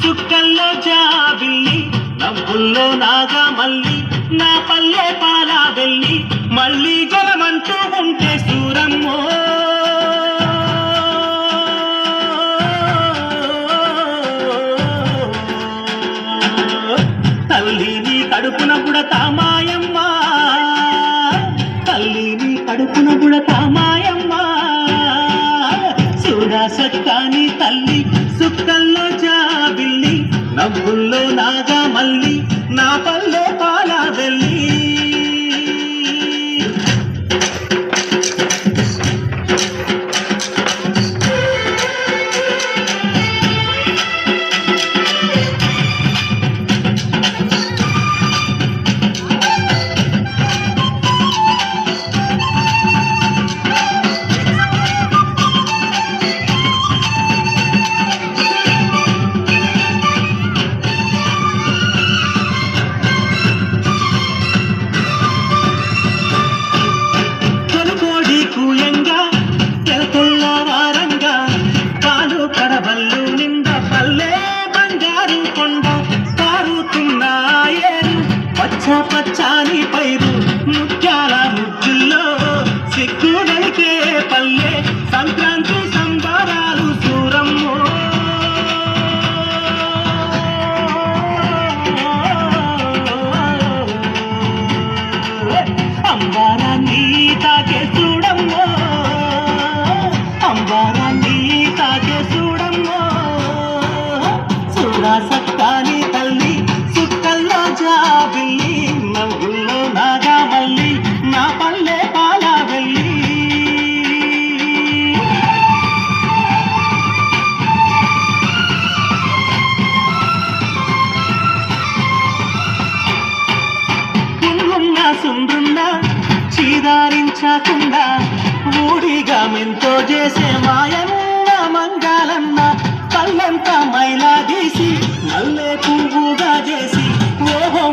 సుక్కల్లో జాబిల్లి నవ్వుల్లో నాగా మల్లి నా పల్లె పాలా వెళ్ళి మళ్ళీ జలమంటూ ఉంటే సూరమ్మో తల్లి నీ కడుపున పుడతా మాయమ్మ తల్లి నీ కడుపున పుడతా మాయమ్మ చూడా సక్కాని తల్లి సుక్కల్లో జాబిల్లి నవ్వుల్లో నాగా మల్లి నా పల్లె పాలా వెళ్ళి కూయంగా తెల్ల వారంగా పాలు కడవల్లు నిండా పల్లె బంగారు కొండ పారుతున్నాయేరు పచ్చ పచ్చాని పైరు ముత్యాల ముద్దుల్లో సిగ్గుడలికే పల్లె సంక్రాంతి సంబరాలు సూరమ్మో అంబారాన్ని తాకే చూడమ్మో అంబారాన్ని తాకే చూడమ్మో చూడా సక్కాని తల్లి సుక్కల్లో జాబిల్లి నవ్వుల్లో నాగా మల్లి నా పల్లె పాలా వెళ్ళి సుండ్రున్నా చీదారించకుండా ఊడిగా మెంతో చేసే మాయన్న మంగాలన్న పళ్ళంతా మైలా తీసి నల్లే పువ్వుగా చేసి ఓహో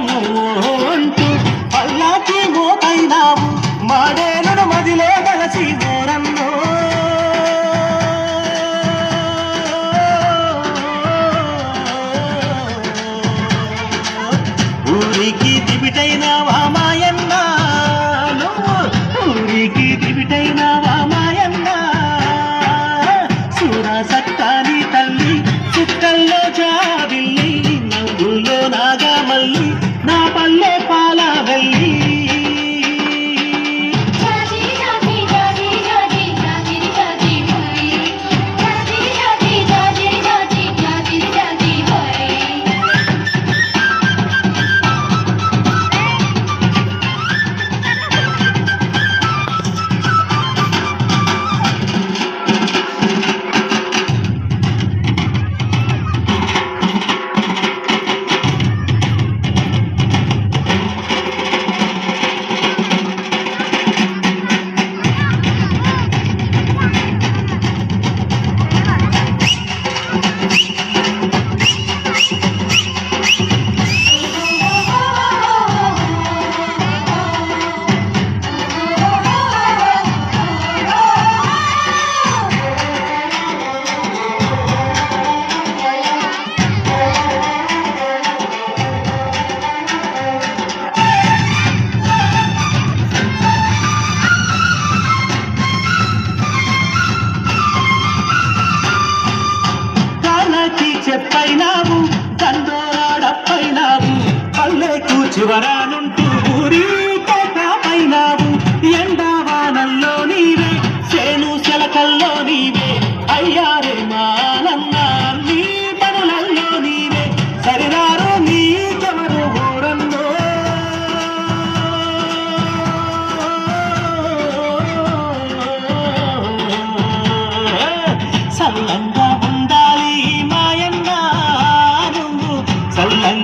ఓహో అంటూ పల్లాకి మోతైనావు మాడేలను మదిలే కలసి ఓరన్నో ఊరికి దివిటైనావా మాయన్న ఊరికి దివిటైనావా మాయన్న సూరా సక్కాని తల్లి చుక్కల్లో జాబిల్లి నవ్వులో నాగా మల్లి నా పల్లె పాలా వెళ్ళి చెప్పైనావు దండోరాడప్పైనావు పల్లెకు చివరానుంటూ ఊరితో కాపైనావు ఎండావానల్లో నీవే చేను శలకల్లో నీవే అయ్యారే మానన్న నీ పనులల్లో నీవే సరిదారు నీకెవరు ఊరన్నో సల్లంగా ఉండాలి మాయన్న నువ్వు సల్లంగా